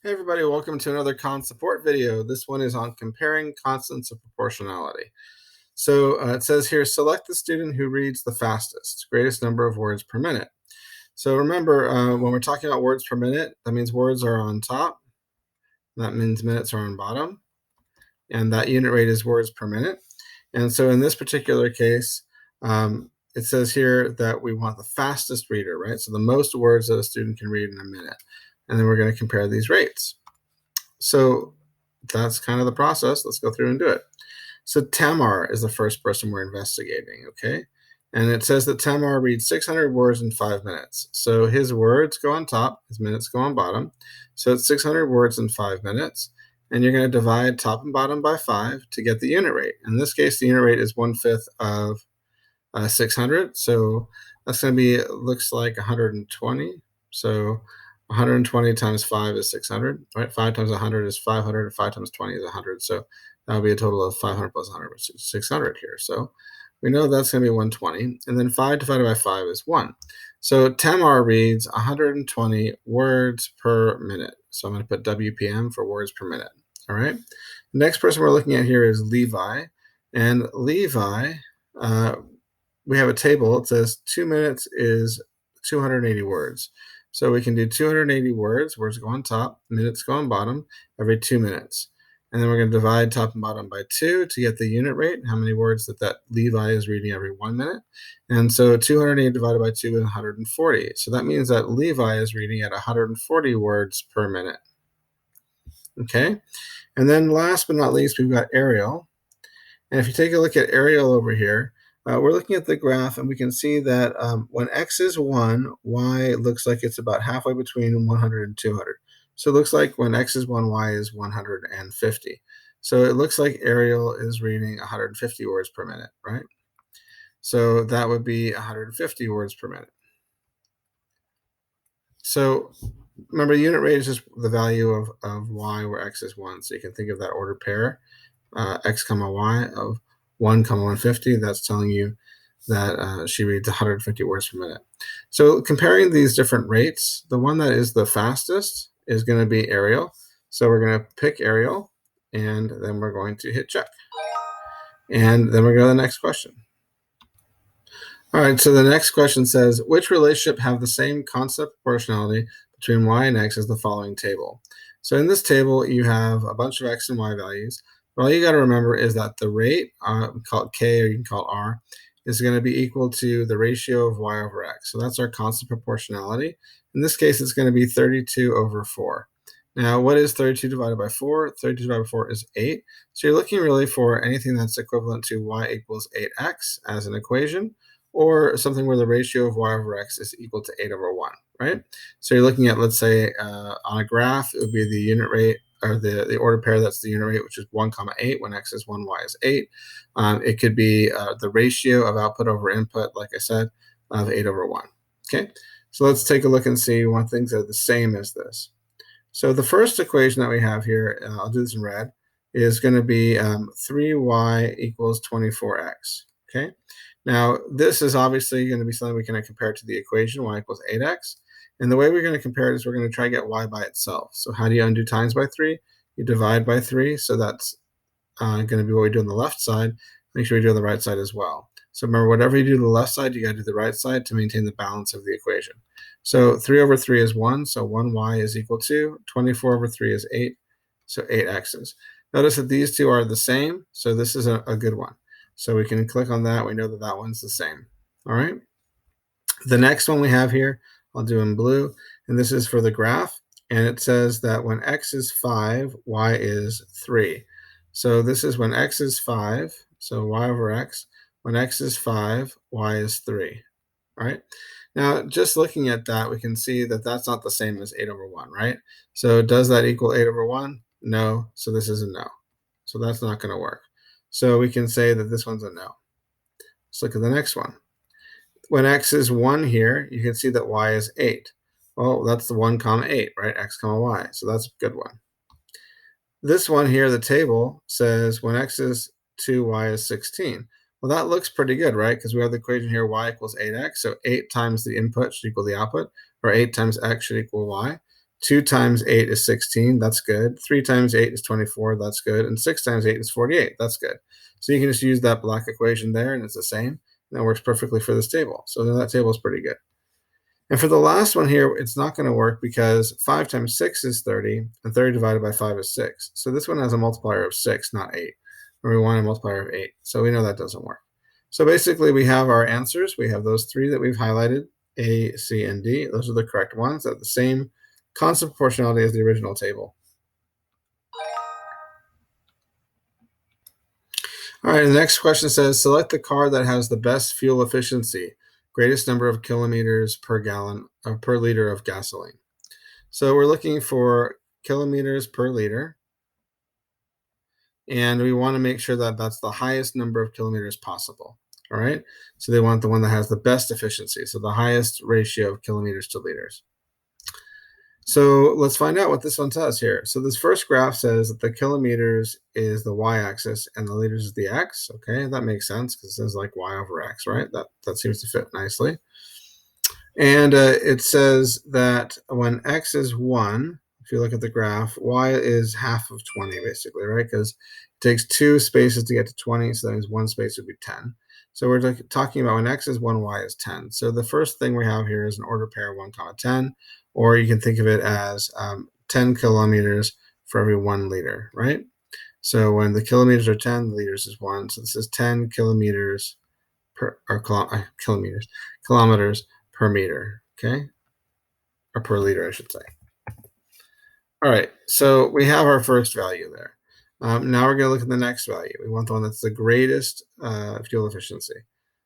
Hey everybody, welcome to another con support video. This one is on comparing constants of proportionality. So it says here, select the student who reads the fastest, greatest number of words per minute. So remember, when we're talking about words per minute, that means words are on top, that means minutes are on bottom, and that unit rate is words per minute. And so in this particular case, it says here that we want the fastest reader, right? So the most words that a student can read in a minute. And then we're going to compare these rates. So that's kind of the process. Let's go through and do it. So Tamar is the first person we're investigating, okay? And it says that Tamar reads 600 words in 5 minutes. So his words go on top, his minutes go on bottom. So it's 600 words in 5 minutes. And you're going to divide top and bottom by 5 to get the unit rate. In this case, the unit rate is 1/5 of 600. So that's going to be, looks like 120. So 120 times 5 is 600, right? 5 times 100 is 500, and 5 times 20 is 100. So that would be a total of 500 plus 100, which is 600 here. So we know that's going to be 120. And then 5 divided by 5 is 1. So Tamar reads 120 words per minute. So I'm going to put WPM for words per minute. All right. The next person we're looking at here is Levi. And Levi, we have a table. It says 2 minutes is 280 words. So we can do 280 words go on top, minutes go on bottom, every 2 minutes. And then we're going to divide top and bottom by 2 to get the unit rate, how many words that Levi is reading every 1 minute. And so 280 divided by 2 is 140. So that means that Levi is reading at 140 words per minute. Okay. And then last but not least, we've got Ariel. And if you take a look at Ariel over here, we're looking at the graph, and we can see that when x is 1, y looks like it's about halfway between 100 and 200. So it looks like when x is 1, y is 150. So it looks like Ariel is reading 150 words per minute, right? So that would be 150 words per minute. So remember, unit rate is just the value of y where x is 1. So you can think of that ordered pair, x comma y of 1 comma 150. That's telling you that she reads 150 words per minute. So comparing these different rates, the one that is the fastest is going to be Ariel. So we're going to pick Ariel, and then we're going to hit check. And then we're going to the next question. All right, so the next question says, which relationship have the same concept proportionality between y and x as the following table? So in this table, you have a bunch of x and y values. But all you got to remember is that the rate, we call it k or you can call it r, is going to be equal to the ratio of y over x. So that's our constant proportionality. In this case, it's going to be 32 over 4. Now, what is 32 divided by 4? 32 divided by 4 is 8. So you're looking really for anything that's equivalent to y equals 8x as an equation, or something where the ratio of y over x is equal to 8 over 1, right? So you're looking at, let's say, on a graph, it would be the unit rate, or the ordered pair that's the unit rate, which is 1 comma 8 when x is 1, y is 8. It could be the ratio of output over input, like I said, of 8 over 1. Okay, so let's take a look and see what things are the same as this. So the first equation that we have here, I'll do this in red, is going to be 3y equals 24x. Okay, now this is obviously going to be something we can compare to the equation y equals 8x. And the way we're going to compare it is we're going to try to get y by itself. So how do you undo times by 3? You divide by 3. So that's going to be what we do on the left side. Make sure we do on the right side as well. So remember, whatever you do to the left side, you got to do the right side to maintain the balance of the equation. So 3 over 3 is 1, so 1y is equal to 24 over 3 is 8, so 8x's. Notice that these two are the same, so this is a good one. So we can click on that. We know that that one's the same. All right. The next one we have here, I'll do in blue, and this is for the graph, and it says that when x is 5, y is 3. So this is when x is 5, so y over x. When x is 5, y is 3. All right. Now, just looking at that, we can see that that's not the same as 8 over 1, right? So does that equal 8 over 1? No. So this is a no. So that's not going to work. So we can say that this one's a no. Let's look at the next one. When x is 1 here, you can see that y is 8. Well, that's the 1 comma 8, right? X comma y. So that's a good one. This one here, the table, says when x is 2, y is 16. Well, that looks pretty good, right? Because we have the equation here, y equals 8x. So 8 times the input should equal the output, or 8 times x should equal y. 2 times 8 is 16. That's good. 3 times 8 is 24. That's good. And 6 times 8 is 48. That's good. So you can just use that black equation there, and it's the same. And that works perfectly for this table. So then that table is pretty good. And for the last one here, it's not going to work because 5 times 6 is 30, and 30 divided by 5 is 6. So this one has a multiplier of 6, not 8, or we want a multiplier of 8. So we know that doesn't work. So basically, we have our answers. We have those three that we've highlighted, A, C, and D. Those are the correct ones. They're the same constant proportionality as the original table. All right, the next question says, select the car that has the best fuel efficiency, greatest number of kilometers per gallon per liter of gasoline. So we're looking for kilometers per liter, and we want to make sure that that's the highest number of kilometers possible. All right, so they want the one that has the best efficiency, so the highest ratio of kilometers to liters. So let's find out what this one says here. So this first graph says that the kilometers is the y-axis and the liters is the x. Okay, that makes sense because it says like y over x, right? That seems to fit nicely. And it says that when x is 1, if you look at the graph, y is half of 20, basically, right? Because it takes 2 spaces to get to 20, so that means 1 space would be 10. So we're talking about when x is 1, y is 10. So the first thing we have here is an ordered pair 1, 10, or you can think of it as 10 kilometers for every 1 liter, right? So when the kilometers are 10, the liters is 1. So this is 10 kilometers per, or kilometers per meter, okay? Or per liter, I should say. All right, so we have our first value there. Now we're going to look at the next value. We want the one that's the greatest fuel efficiency.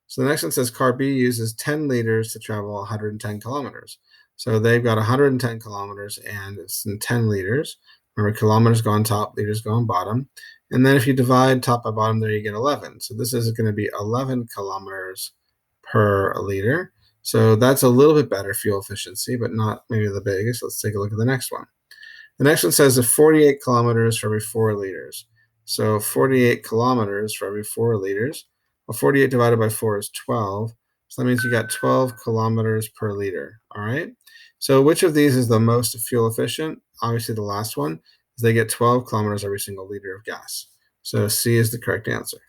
So the next one says car B uses 10 liters to travel 110 kilometers. So they've got 110 kilometers and it's in 10 liters. Remember, kilometers go on top, liters go on bottom. And then if you divide top by bottom there, you get 11. So this is going to be 11 kilometers per liter. So that's a little bit better fuel efficiency, but not maybe the biggest. Let's take a look at the next one. The next one says 48 kilometers for every 4 liters. So 48 kilometers for every 4 liters. Well, 48 divided by 4 is 12. So that means you got 12 kilometers per liter. All right. So which of these is the most fuel efficient? Obviously, the last one is they get 12 kilometers every single liter of gas. So C is the correct answer.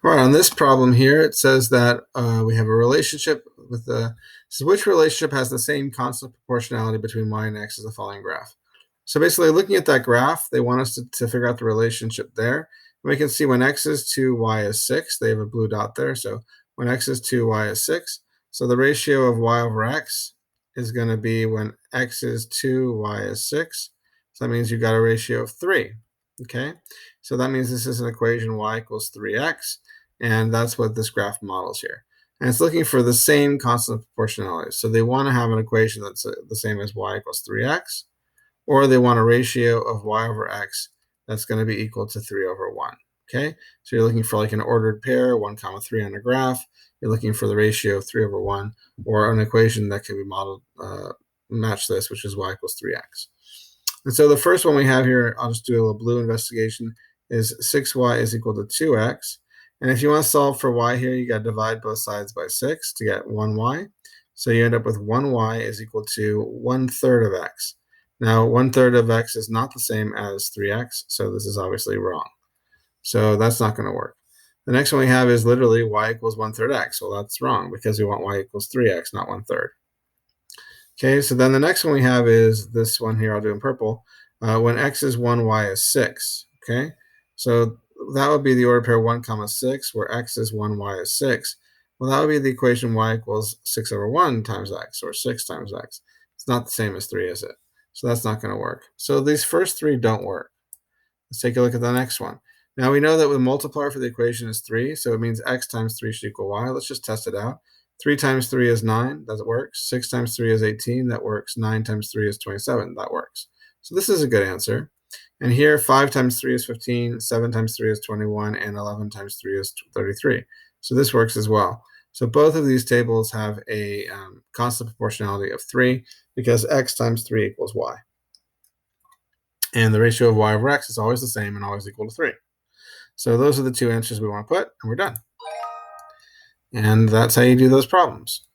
All right, on this problem here, it says that we have a relationship with so which relationship has the same constant proportionality between y and x as the following graph? So basically, looking at that graph, they want us to figure out the relationship there. And we can see when x is 2, y is 6. They have a blue dot there. So when x is 2, y is 6. So the ratio of y over x is going to be when x is 2, y is 6. So that means you've got a ratio of 3. Okay, so that means this is an equation y equals 3x. And that's what this graph models here. And it's looking for the same constant proportionality. So they want to have an equation that's the same as y equals 3x, or they want a ratio of y over x that's going to be equal to 3 over 1. Okay, so you're looking for like an ordered pair, 1, 3 on a graph. You're looking for the ratio of 3 over 1, or an equation that can be modeled, match this, which is y equals 3x. And so the first one we have here, I'll just do a little blue investigation, is 6y is equal to 2x. And if you want to solve for y here, you got to divide both sides by 6 to get 1y. So you end up with 1y is equal to 1/3 of x. Now, 1/3 of x is not the same as 3x, so this is obviously wrong. So that's not going to work. The next one we have is literally y equals 1/3 x. Well, that's wrong because we want y equals 3x, not 1/3. Okay, so then the next one we have is this one here. I'll do in purple. When x is 1, y is 6. Okay, so that would be the order pair 1, 6, where x is 1, y is 6. Well, that would be the equation y equals 6 over 1 times x, or 6 times x. It's not the same as 3, is it? So that's not going to work. So these first 3 don't work. Let's take a look at the next one. Now we know that the multiplier for the equation is 3, so it means x times 3 should equal y. Let's just test it out. 3 times 3 is 9, that works. 6 times 3 is 18, that works. 9 times 3 is 27, that works. So this is a good answer. And here, 5 times 3 is 15, 7 times 3 is 21, and 11 times 3 is 33. So this works as well. So both of these tables have a constant proportionality of 3 because x times 3 equals y. And the ratio of y over x is always the same and always equal to 3. So those are the two answers we want to put, and we're done. And that's how you do those problems.